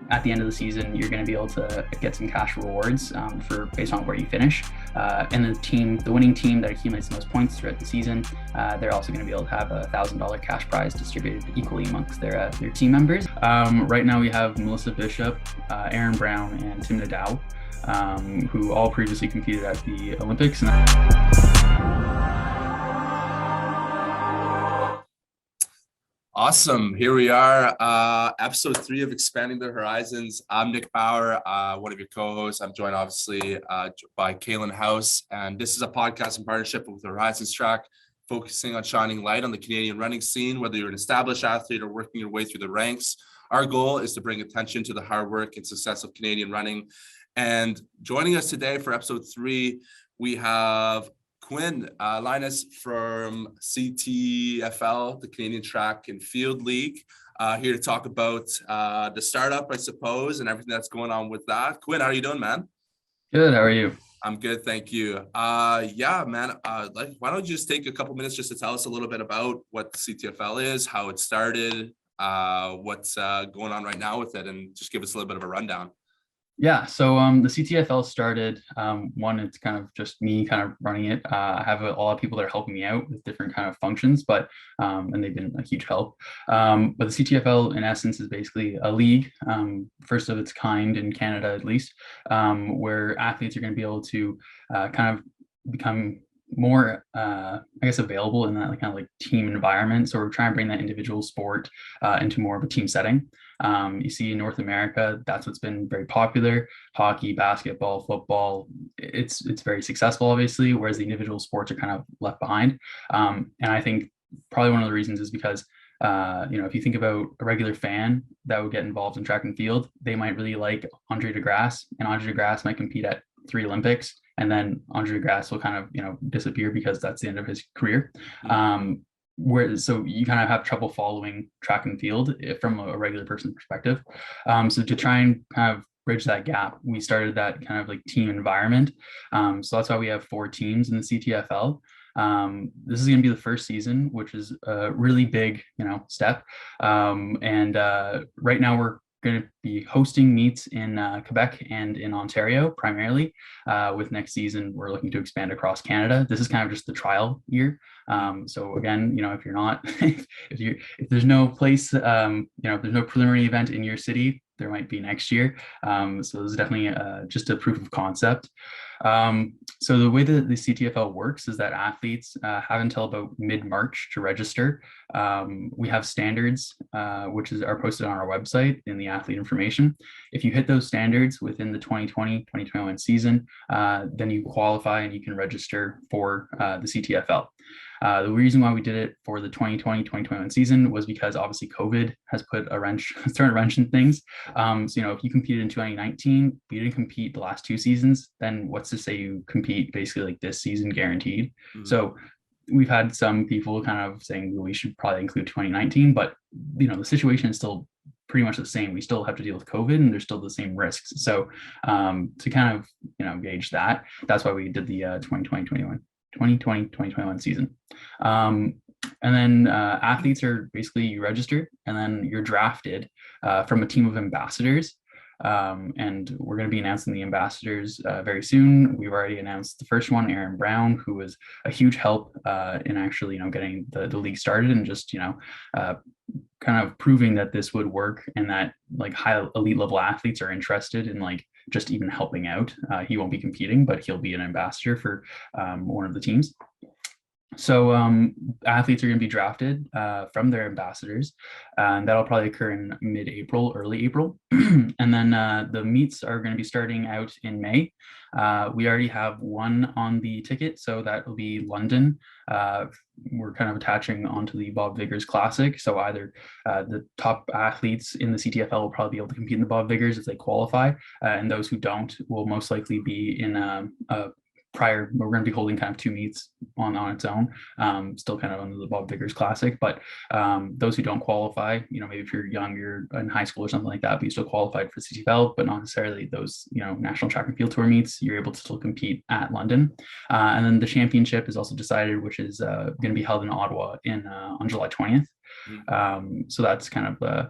at the end of the season, you're going to be able to get some cash rewards for based on where you finish. And the winning team that accumulates the most points throughout the season, they're also going to be able to have a $1,000 cash prize distributed equally amongst their team members. Right now we have Melissa Bishop, Aaron Brown, and Tim Nadeau, who all previously competed at the Olympics. Awesome. Here we are, episode 3 of Expanding the Horizons. I'm Nick Bauer, one of your co-hosts. I'm joined obviously by Kaylin House, and this is a podcast in partnership with the Horizons Track, focusing on shining light on the Canadian running scene, whether you're an established athlete or working your way through the ranks. Our goal is to bring attention to the hard work and success of Canadian running. And joining us today for episode 3, we have Quinn Lyness from Ctfl, the Canadian Track&Field League, here to talk about the startup, I suppose, and everything that's going on with that. Quinn, how are you doing, man? Good. How are you? I'm good, thank you. Yeah, man. Why don't you just take a couple minutes just to tell us a little bit about what Ctfl is, how it started, what's going on right now with it, and just give us a little bit of a rundown. Yeah, so the Ctfl started, it's kind of just me kind of running it. I have a lot of people that are helping me out with different kind of functions, but and they've been a huge help. But the Ctfl in essence is basically a league, first of its kind in Canada at least, where athletes are going to be able to kind of become more available in that kind of like team environment. So we're trying to bring that individual sport into more of a team setting. You see in North America, that's what's been very popular: hockey, basketball, football. It's very successful, obviously, whereas the individual sports are kind of left behind. And I think probably one of the reasons is because if you think about a regular fan that would get involved in track and field, they might really like Andre DeGrasse, and Andre DeGrasse might compete at 3 Olympics, and then Andre DeGrasse will kind of disappear because that's the end of his career. So you kind of have trouble following track and field from a regular person perspective. So to try and kind of bridge that gap, we started that kind of like team environment. So that's why we have 4 teams in the Ctfl. This is going to be the first season, which is a really big, step. And right now we're going to be hosting meets in Quebec and in Ontario primarily. With next season, we're looking to expand across Canada. This is kind of just the trial year. So again, if you're not, if there's no place, if there's no preliminary event in your city, there might be next year. So this is definitely just a proof of concept. So the way that the Ctfl works is that athletes have until about mid-March to register. We have standards, which are posted on our website in the athlete information. If you hit those standards within the 2020-2021 season, then you qualify and you can register for the Ctfl. The reason why we did it for the 2020-2021 season was because obviously COVID has thrown a wrench in things. So, if you competed in 2019, but you didn't compete the last 2 seasons, then what's to say you compete basically like this season guaranteed? Mm-hmm. So we've had some people kind of saying, well, we should probably include 2019, but the situation is still pretty much the same. We still have to deal with COVID and there's still the same risks. So to kind of gauge that, that's why we did the 2020-2021 season. And then athletes are basically, you register and then you're drafted from a team of ambassadors. And we're going to be announcing the ambassadors very soon. We've already announced the first one, Aaron Brown, who was a huge help in actually, getting the league started and just, kind of proving that this would work and that like high elite level athletes are interested in like just even helping out. He won't be competing, but he'll be an ambassador for one of the teams. So athletes are going to be drafted from their ambassadors, and that'll probably occur in mid-April, early April. And then the meets are going to be starting out in May. We already have one on the ticket, so that will be London. We're kind of attaching onto the Bob Vickers Classic. So either the top athletes in the Ctfl will probably be able to compete in the Bob Vickers if they qualify, and those who don't will most likely be in we're going to be holding kind of 2 meets on its own, still kind of under the Bob Vickers Classic. But those who don't qualify, maybe if you're young, you're in high school or something like that, but you still qualified for Ctfl, but not necessarily those, National Track and Field Tour meets, you're able to still compete at London. And then the championship is also decided, which is going to be held in Ottawa on July 20th. So that's kind of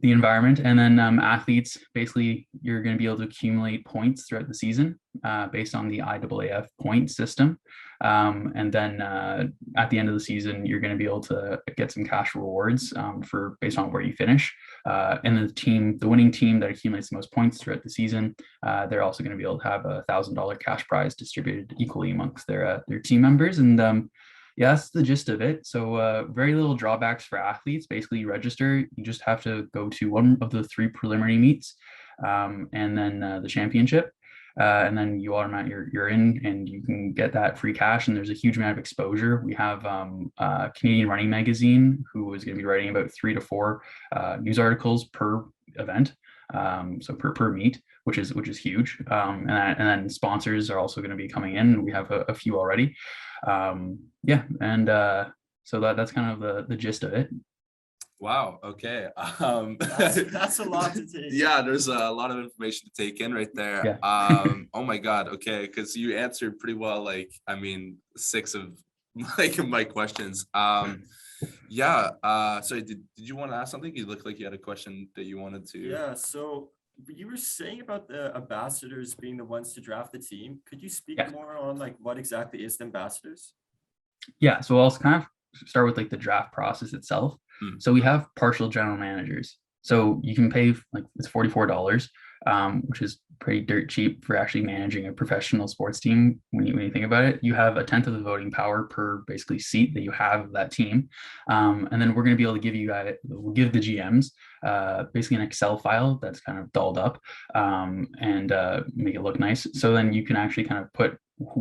the environment. And then athletes, basically, you're going to be able to accumulate points throughout the season based on the IAAF point system. And then at the end of the season, you're going to be able to get some cash rewards for based on where you finish. And the winning team that accumulates the most points throughout the season, they're also going to be able to have a $1,000 cash prize distributed equally amongst their team members. And yeah, that's the gist of it. So very little drawbacks for athletes. Basically, you register. You just have to go to one of the 3 preliminary meets, and then the championship. And then you automatically you're in, and you can get that free cash. And there's a huge amount of exposure. We have Canadian Running Magazine, who is going to be writing about 3 to 4 news articles per event, so per meet, which is huge. And then sponsors are also going to be coming in. We have a few already. Yeah, and so that's kind of the gist of it. Wow. Okay. That's a lot to take. Yeah, there's a lot of information to take in right there. Yeah. Oh my God. Okay, because you answered pretty well. Like, I mean, 6 of my questions. Yeah. Sorry. Did you want to ask something? You look like you had a question that you wanted to. Yeah. So you were saying about the ambassadors being the ones to draft the team. Could you speak more on like what exactly is the ambassadors? Yeah. So I'll kind of start with like the draft process itself. So we have partial general managers. So you can pay like it's $44, which is pretty dirt cheap for actually managing a professional sports team. When you think about it, you have a tenth of the voting power per basically seat that you have of that team. And then we're going to be able to we'll give the GMs basically an Excel file that's kind of dolled up and make it look nice. So then you can actually kind of put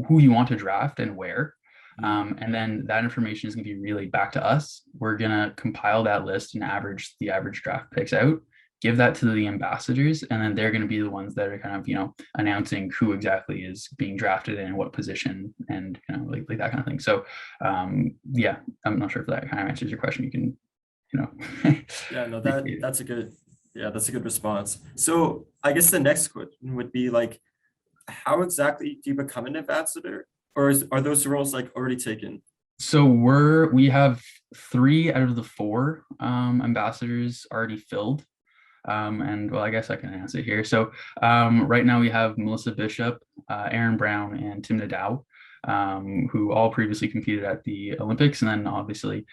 who you want to draft and where. And then that information is going to be relayed back to us. We're going to compile that list and average the average draft picks out, give that to the ambassadors, and then they're going to be the ones that are kind of, announcing who exactly is being drafted and what position and, like that kind of thing. So, yeah, I'm not sure if that kind of answers your question. You can, Yeah, no, that's a good response. So I guess the next question would be like, how exactly do you become an ambassador? Or are those roles like already taken? So we have 3 out of the 4 ambassadors already filled. And well, I guess I can answer here. So right now we have Melissa Bishop, Aaron Brown, and Tim Nadeau, who all previously competed at the Olympics. And then obviously,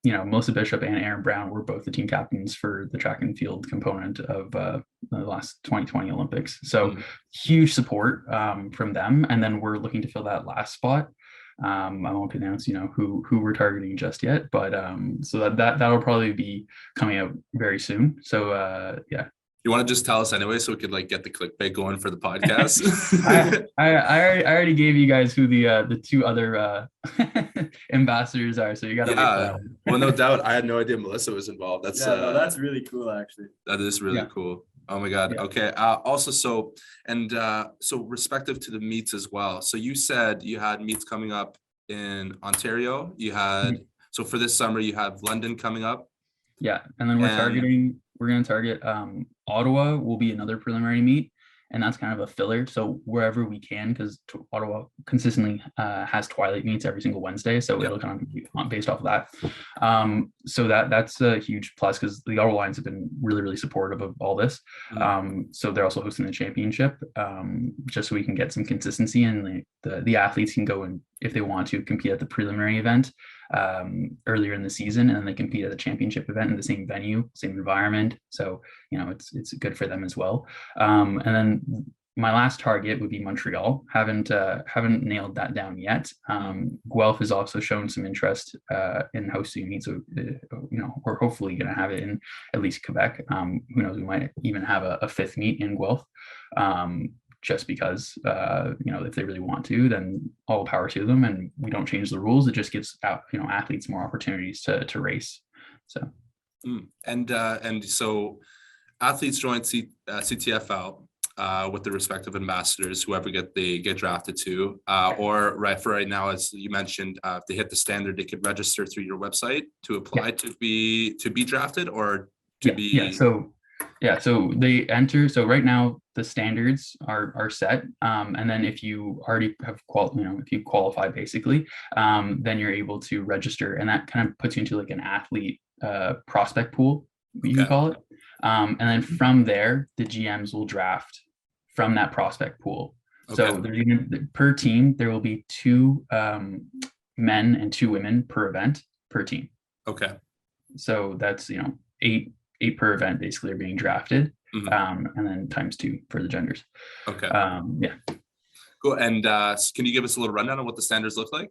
Melissa Bishop and Aaron Brown were both the team captains for the track and field component of the last 2020 Olympics. So huge support from them. And then we're looking to fill that last spot. I won't announce, who we're targeting just yet, but so that'll probably be coming out very soon. So yeah. You want to just tell us anyway, so we could like get the clickbait going for the podcast? I already gave you guys who the 2 other ambassadors are, so you got to. Yeah, well, no doubt. I had no idea Melissa was involved. That's really cool, actually. That is really cool. Oh my God. Yeah. Okay. Also, so respective to the meets as well. So you said you had meets coming up in Ontario. You had so for this summer you have London coming up. Yeah, and then we're going to target Ottawa will be another preliminary meet, and that's kind of a filler. So wherever we can, because Ottawa consistently has twilight meets every single Wednesday, so it'll kind of be based off of that. So that's a huge plus because the Ottawa Lions have been really, really supportive of all this. So they're also hosting the championship, just so we can get some consistency, and the athletes can go and, if they want to, compete at the preliminary event earlier in the season, and then they compete at the championship event in the same venue, same environment. So it's good for them as well. And then my last target would be Montreal. Haven't nailed that down yet. Guelph has also shown some interest in hosting a meet, so we're hopefully going to have it in at least Quebec. Who knows? We might even have a 5th meet in Guelph. Just because, if they really want to, then all power to them, and we don't change the rules. It just gives athletes more opportunities to race. So, and so athletes join Ctfl with the respective ambassadors, whoever they get drafted to, or right now, as you mentioned, if they hit the standard, they could register through your website to apply to be drafted or to be. So they enter. So right now the standards are set, and then if you already have if you qualify basically, then you're able to register, and that kind of puts you into like an athlete prospect pool. you can call it. And then from there, the GMs will draft from that prospect pool. So per team, there will be 2 men and 2 women per event per team. Okay. So that's, 8 per event basically are being drafted. And then times 2 for the genders. Okay. Yeah. Cool. And can you give us a little rundown on what the standards look like?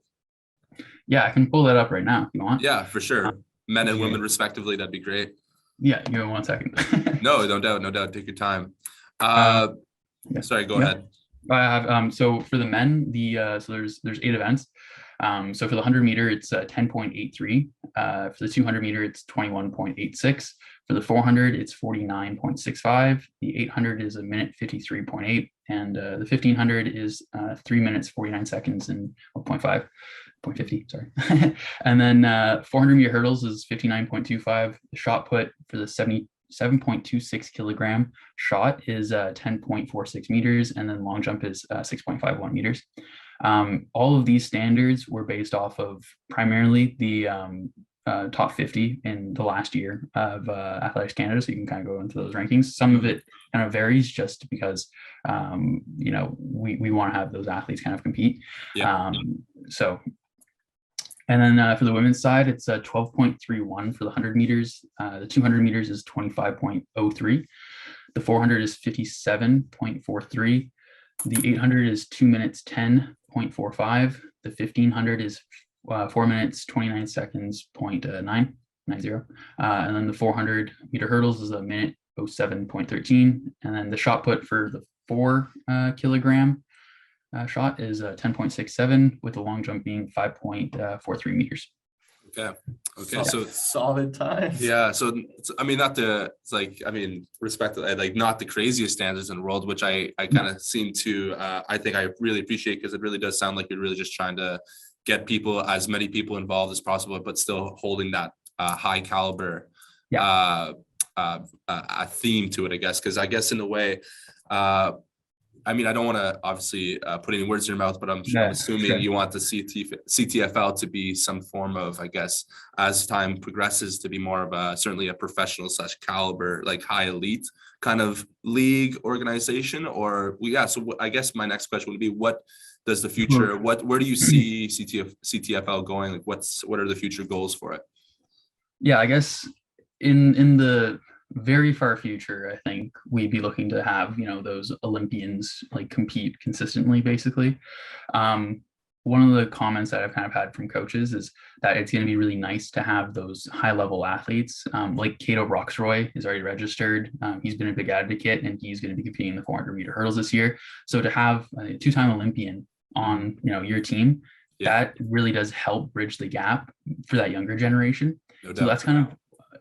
Yeah, I can pull that up right now if you want. Yeah, for sure. Men and women respectively. That'd be great. Yeah, give me 1 second. No doubt. Take your time. Sorry, go ahead. I have so for the men, so there's 8 events. So for the 100-meter, it's 10.83. For the 200-meter, it's 21.86. For the 400, it's 49.65. The 800 is 1:53.8, and the 1500 is 3 minutes 49 seconds and 0.50. Sorry. And then 400-meter hurdles is 59.25. The shot put for the 7.26 kilogram shot is 10.46 meters, and then long jump is 6.51 meters. All of these standards were based off of primarily the top 50 in the last year of Athletics Canada, so you can kind of go into those rankings. Some of it kind of varies just because we want to have those athletes kind of compete. And then for the women's side, it's 12.31 for the 100 meters. The 200 meters is 25.03. The 400 is 57.43. The 800 is 2 minutes 10.45. The 1500 is 4 minutes 29 seconds 0.990. And then the 400 meter hurdles is 1:07.13. And then the shot put for the 4 kilogram shot is 10.67, with the long jump being 5.43 meters. Okay. So solid time. Yeah. So I mean, respect, like not the craziest standards in the world, which I kind of seem to I think I really appreciate, because it really does sound like you're really just trying to get as many people involved as possible, but still holding that high caliber a theme to it, I guess. Because I guess in a way, I mean, I don't want to obviously put any words in your mouth, but I'm assuming you want the CTFL to be some form of, I guess, as time progresses, to be more of certainly a professional / caliber, like high elite kind of league organization. Or so I guess my next question would be, what does the future, where do you see CTFL going? Like what are the future goals for it? Yeah, I guess in the very far future, I think we'd be looking to have, those Olympians like compete consistently, basically. One of the comments that I've kind of had from coaches is that it's going to be really nice to have those high level athletes. Like Cato Roxroy is already registered. He's been a big advocate, and he's going to be competing in the 400 meter hurdles this year. So to have a 2-time Olympian on, your team, that really does help bridge the gap for that younger generation. So that's kind of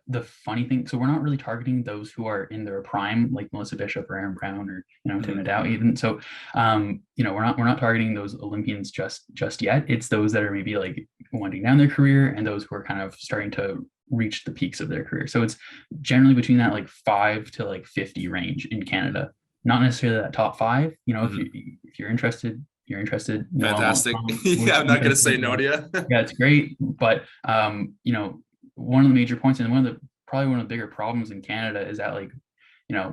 the funny thing. So we're not really targeting those who are in their prime, like Melissa Bishop or Aaron Brown or Tim Nadeau even. So we're not targeting those Olympians just yet. It's those that are maybe like winding down their career, and those who are kind of starting to reach the peaks of their career. So it's generally between that like 5 to like 50 range in Canada. Not necessarily that top 5. If you're interested, you're interested. Fantastic. I'm not gonna say no to you. Yeah, it's great. But one of the major points, and probably one of the bigger problems in Canada, is that like,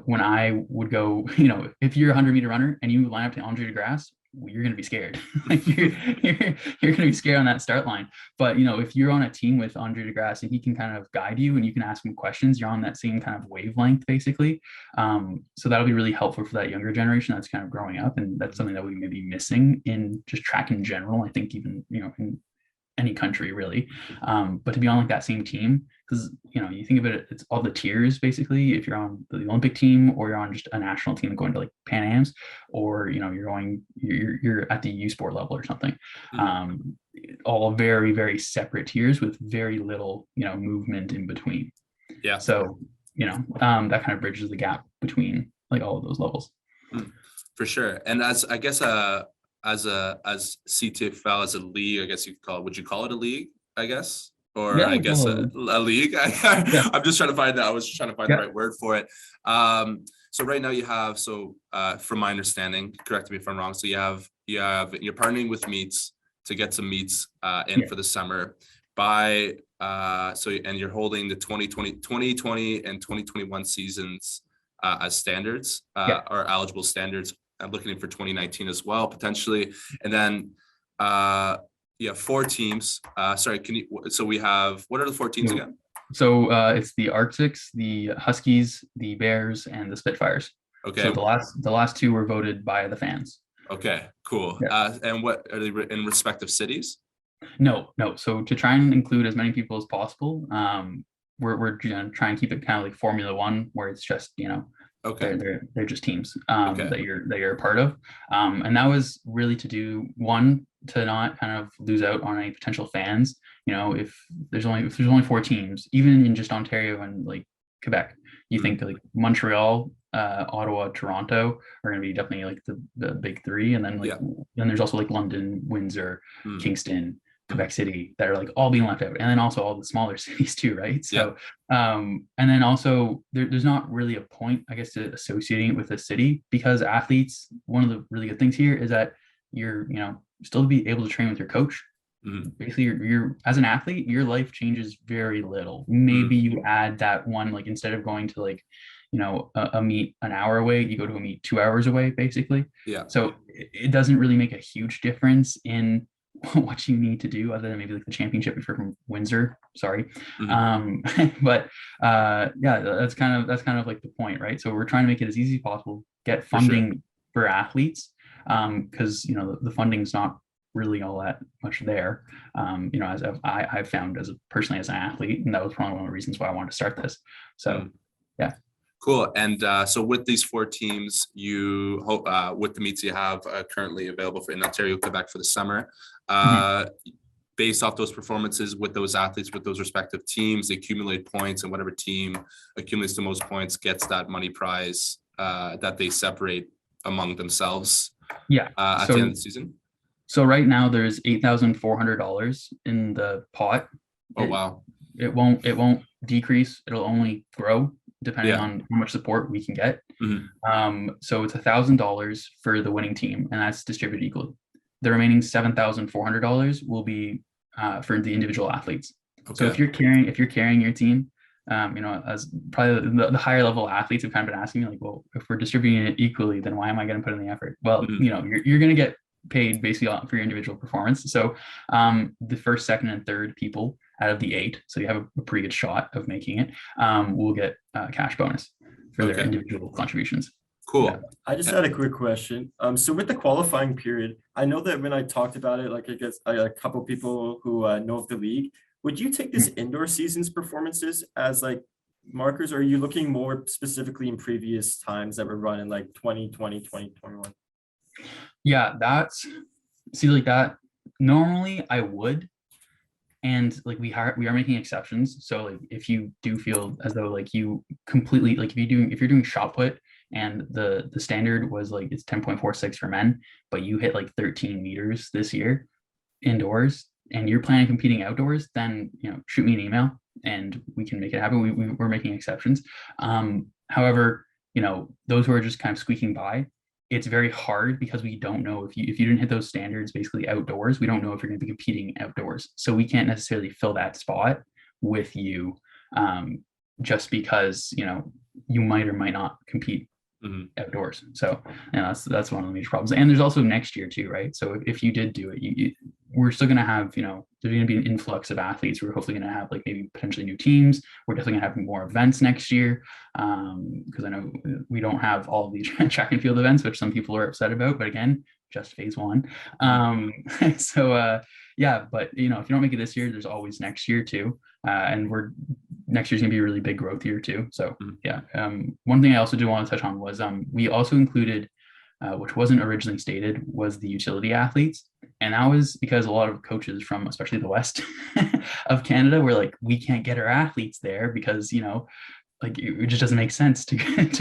when I would go, if you're a 100-meter runner and you line up to Andre DeGrasse, you're going to be scared. Like you're going to be scared on that start line. But, if you're on a team with Andre DeGrasse and he can kind of guide you and you can ask him questions, you're on that same kind of wavelength, basically. So that'll be really helpful for that younger generation that's kind of growing up. And that's something that we may be missing in just track in general. I think even, in any country really, but to be on like that same team, because you think of it, it's all the tiers basically. If you're on the Olympic team, or you're on just a national team going to like Pan Ams, or you're at the U Sport level or something, all very, very separate tiers with very little movement in between. So that kind of bridges the gap between like all of those levels. For sure. And as I guess as CTFL, as a league, I guess you could call it, would you call it a league, I guess? Or I guess a league. I'm just trying to find that. I was trying to find the right word for it. So right now you have, from my understanding, correct me if I'm wrong. So you're partnering with meets to get some meets in for the summer. by and you're holding the 2020 and 2021 seasons as standards or eligible standards. I'm looking for 2019 as well, potentially. And then you have 4 teams. So we have, what are the 4 teams again? So it's the Arctics, the Huskies, the Bears, and the Spitfires. Okay. So the last 2 were voted by the fans. Okay, cool. Yeah. And what are they in respective cities? No. So to try and include as many people as possible, we're trying to keep it kind of like Formula One, where it's just, okay, they're just teams Okay. that you're a part of, and that was really to do one, to not kind of lose out on any potential fans. If there's only 4 teams, even in just Ontario and like Quebec, you think like Montreal, Ottawa, Toronto are going to be definitely like the big 3, and then then there's also like London, Windsor, Kingston, Quebec City that are like all being left out, and then also all the smaller cities too, right? So and then also there's not really a point, I guess, to associating it with the city, because athletes, one of the really good things here is that you're still be able to train with your coach. Basically, you're as an athlete, your life changes very little. Maybe you add that one, like instead of going to like a meet an hour away, you go to a meet 2 hours away, basically. So it doesn't really make a huge difference in what you need to do, other than maybe like the championship if you're from Windsor. Sorry. But that's kind of like the point, right? So we're trying to make it as easy as possible, get funding for athletes, because the funding's not really all that much there, as I've found personally as an athlete, and that was probably one of the reasons why I wanted to start this. So yeah. Cool. And so with these 4 teams, you hope with the meets you have currently available in Ontario, Quebec for the summer, based off those performances with those athletes, with those respective teams, they accumulate points, and whatever team accumulates the most points gets that money prize that they separate among themselves. At the end of the season. So right now there's $8,400 in the pot. Oh, wow. It won't decrease. It'll only grow depending on how much support we can get. So it's $1,000 for the winning team, and that's distributed equally. The remaining $7,400 will be for the individual athletes. So if you're carrying your team, as probably the higher level athletes have kind of been asking me, like, well, if we're distributing it equally, then why am I going to put in the effort? Well, you're going to get paid basically for your individual performance. So the first, second, and third people out of the 8, so you have a pretty good shot of making it, will get a cash bonus for their individual contributions. Cool. I just had a quick question. So with the qualifying period, I know that when I talked about it, like I guess a couple people who know of the league, would you take this indoor season's performances as like markers, or are you looking more specifically in previous times that were run in like 2020, 2021? Yeah, that normally I would, and like we are making exceptions. So like if you do feel as though like you completely, like if you're doing shot put and the standard was like it's 10.46 for men, but you hit like 13 meters this year indoors and you're planning on competing outdoors, then shoot me an email and we can make it happen. We're making exceptions. However, those who are just kind of squeaking by, it's very hard because we don't know if you didn't hit those standards basically outdoors, we don't know if you're going to be competing outdoors. So we can't necessarily fill that spot with you, just because you might or might not compete outdoors. So that's one of the major problems. And there's also next year too, right? So if you did do it, we're still going to have, there's going to be an influx of athletes. We're hopefully going to have like maybe potentially new teams. We're definitely going to have more events next year, because I know we don't have all of these track and field events, which some people are upset about, but again, just phase 1. Yeah, but if you don't make it this year, there's always next year too. And next year's gonna be a really big growth year too. So yeah, one thing I also do want to touch on was we also included, which wasn't originally stated, was the utility athletes. And that was because a lot of coaches from especially the west of Canada were like, we can't get our athletes there because like it just doesn't make sense to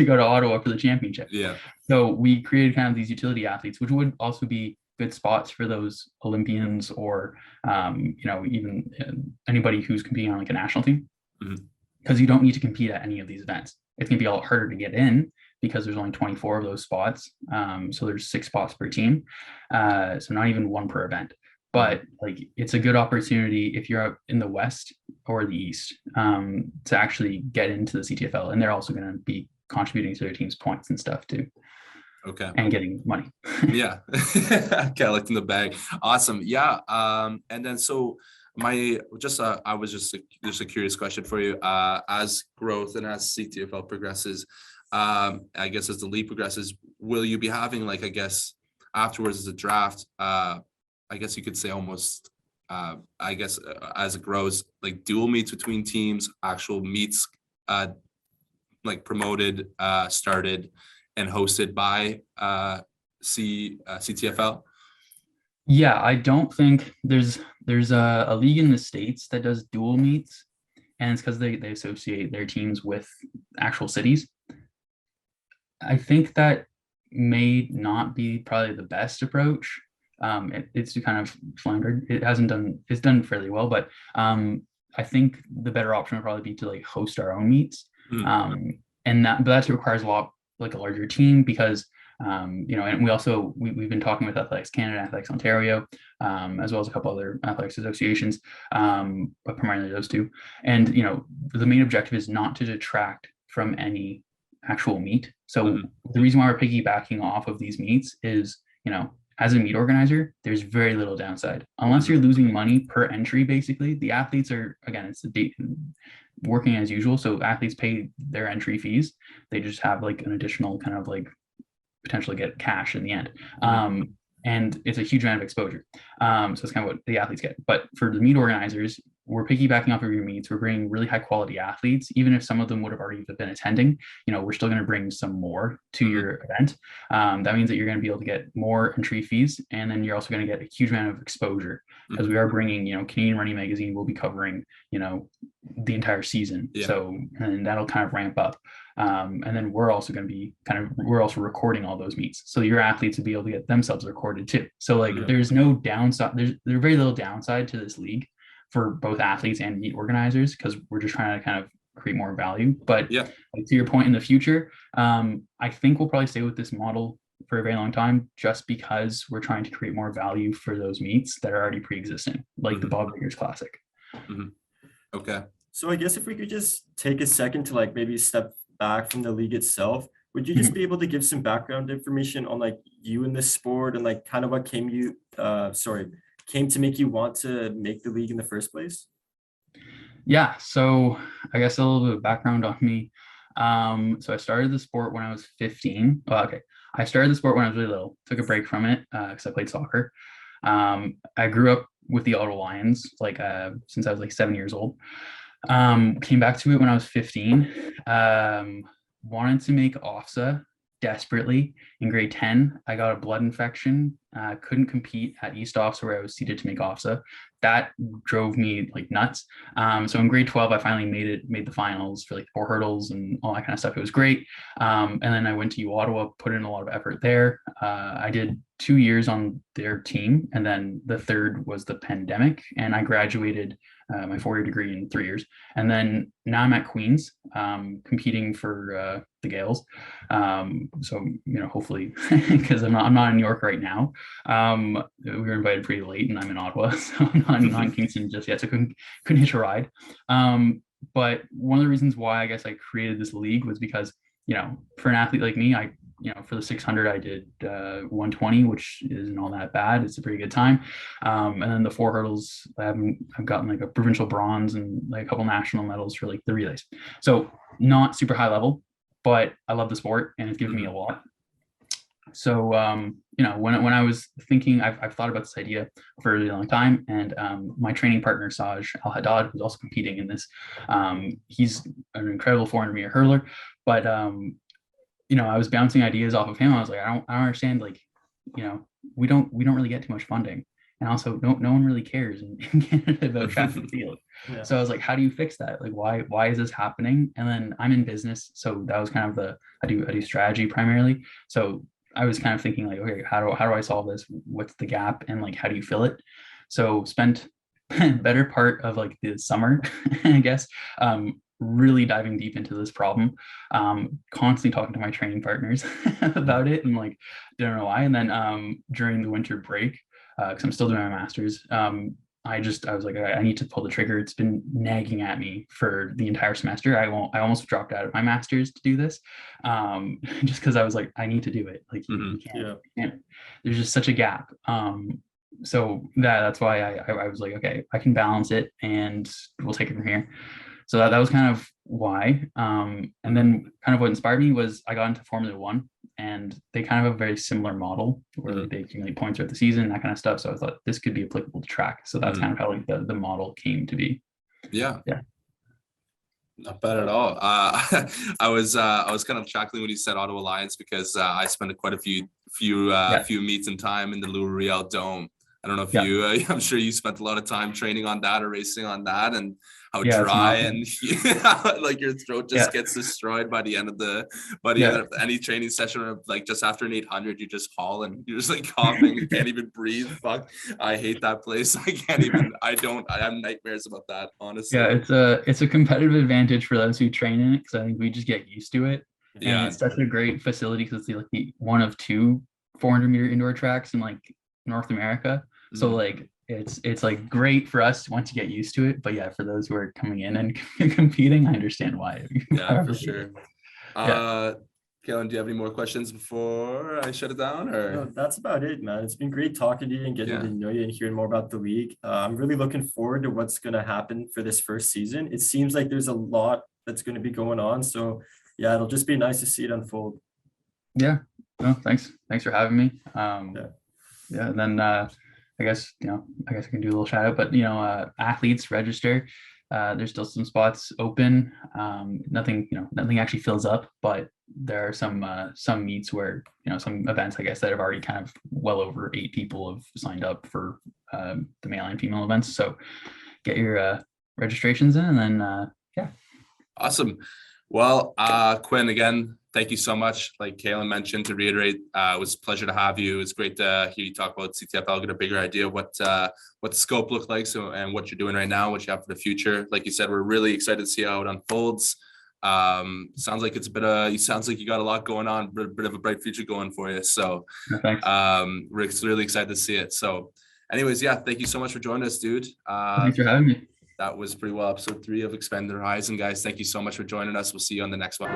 go to Ottawa for the championship. Yeah. So we created kind of these utility athletes, which would also be good spots for those Olympians or even anybody who's competing on like a national team, because you don't need to compete at any of these events. It's gonna be a lot harder to get in because there's only 24 of those spots. So there's 6 spots per team, so not even 1 per event. but like it's a good opportunity if you're up in the West or the East to actually get into the CTFL, and they're also going to be contributing to their team's points and stuff too. Okay. And getting money. Yeah. Collecting the bag. Awesome. Yeah. And then so I was just a curious question for you. As growth and as CTFL progresses, I guess as the league progresses, will you be having like, I guess afterwards as a draft, I guess you could say almost as it grows, like dual meets between teams, actual meets like promoted, started and hosted by CTFL? Yeah, I don't think there's a league in the States that does dual meets, and it's because they associate their teams with actual cities. I think that may not be probably the best approach. It's kind of floundered. It's done fairly well, but I think the better option would probably be to like host our own meets. And that requires a larger team because and we've been talking with Athletics Canada, Athletics Ontario, as well as a couple other athletics associations, but primarily those two. And the main objective is not to detract from any actual meet. So the reason why we're piggybacking off of these meets is, as a meet organizer, there's very little downside unless you're losing money per entry. Basically, the athletes are, again, it's working as usual. So athletes pay their entry fees. They just have like an additional kind of like potentially get cash in the end. And it's a huge amount of exposure. So it's kind of what the athletes get. But for the meet organizers, we're piggybacking off of your meets. We're bringing really high quality athletes. Even if some of them would have already been attending, we're still going to bring some more to your event. That means that you're going to be able to get more entry fees. And then you're also going to get a huge amount of exposure because we are bringing, Canadian Running Magazine will be covering, the entire season. Yeah. So, and that'll kind of ramp up. And then we're also going to be we're also recording all those meets. So your athletes will be able to get themselves recorded too. So like there's no downside. There's very little downside to this league for both athletes and meet organizers because we're just trying to kind of create more value. But like, to your point, in the future, I think we'll probably stay with this model for a very long time just because we're trying to create more value for those meets that are already pre-existing, like the Bob Riggers Classic. Okay. So I guess if we could just take a second to like maybe step back from the league itself, would you just be able to give some background information on like you in this sport and like kind of what came to make you want to make the league in the first place? Yeah, so I guess a little bit of background on me. So I started the sport when I was 15. I started the sport when I was really little, took a break from it because I played soccer. I grew up with the Ottawa Lions since I was like 7 years old. Came back to it when I was 15. Wanted to make OFSA desperately. In grade 10, I got a blood infection. Couldn't compete at East OFSA where I was seeded to make OFSA. That drove me like nuts. So in grade 12, I finally made the finals for like 4 hurdles and all that kind of stuff. It was great. And then I went to U Ottawa, put in a lot of effort there. I did 2 years on their team, and then the third was the pandemic, and I graduated my 4-year degree in 3 years. And then now I'm at Queen's competing for the Gales. So, hopefully, because I'm not in New York right now. We were invited pretty late and I'm in Ottawa, so I'm not in Kingston just yet, so couldn't hitch a ride. But one of the reasons why I guess I created this league was because, for an athlete like me, for the 600, I did 120, which isn't all that bad. It's a pretty good time. And then the 4 hurdles, I've gotten like a provincial bronze and like a couple national medals for like the relays. So not super high level, but I love the sport and it's given me a lot. So, when I was thinking, I've thought about this idea for a really long time, and my training partner, Saj Al-Haddad, who's also competing in this, he's an incredible 400-meter hurler, but I was bouncing ideas off of him. I was like, I don't understand. Like, we don't really get too much funding, and also no one really cares in Canada about track and field. Yeah. So I was like, how do you fix that? Like, why is this happening? And then I'm in business, so that was kind of I do strategy primarily. So I was kind of thinking like, okay, how do I solve this? What's the gap, and like, how do you fill it? So spent better part of like the summer, I guess, really diving deep into this problem, constantly talking to my training partners about it, and like, don't know why. And then during the winter break, because I'm still doing my master's. I was like, I need to pull the trigger. It's been nagging at me for the entire semester. I almost dropped out of my master's to do this, just because I was like, I need to do it. Like you can't, there's just such a gap. So that's why I was like, okay, I can balance it and we'll take it from here. So that was kind of why. And then kind of what inspired me was I got into Formula One, and they kind of have a very similar model where they accumulate points throughout the season and that kind of stuff. So I thought this could be applicable to track. So that's kind of how like the model came to be. Yeah. Yeah. Not bad at all. I was kind of chuckling when you said Ottawa Lions, because I spent quite a few meets and time in the L'Oreal Dome. I don't know if you, I'm sure you spent a lot of time training on that or racing on that, and how dry and like your throat just gets destroyed by the end of end of any training session, or like just after an 800, you just haul and you're just like coughing, you can't even breathe. Fuck, I hate that place. I have nightmares about that, honestly. Yeah, it's a competitive advantage for those who train in it, because I think we just get used to it. And it's such a great facility because it's like the one of two 400-meter indoor tracks in like North America. So like it's like great for us once you get used to it, but yeah, for those who are coming in and competing, I understand why. Yeah, for sure. Kalen, do you have any more questions before I shut it down? Or no, that's about it, man. It's been great talking to you and getting to know you and hearing more about the league. I'm really looking forward to what's going to happen for this first season. It seems like there's a lot that's going to be going on, so yeah, it'll just be nice to see it unfold. Yeah, no, thanks for having me. And then I guess I can do a little shout out, but athletes register. There's still some spots open. Nothing actually fills up, but there are some meets where some events, I guess, that have already kind of well over 8 people have signed up for the male and female events. So get your registrations in, and then Awesome. Well, Quinn, again, thank you so much. Like Kalen mentioned, to reiterate, it was a pleasure to have you. It's great to hear you talk about Ctfl, get a bigger idea of what the scope looked like, and what you're doing right now, what you have for the future. Like you said, we're really excited to see how it unfolds. Sounds like you got a lot going on, a bit of a bright future going for you. So we're really excited to see it. So anyways, thank you so much for joining us, dude. Thanks for having me. That was pretty well episode 3 of Expanding the Horizon, guys. Thank you so much for joining us. We'll see you on the next one.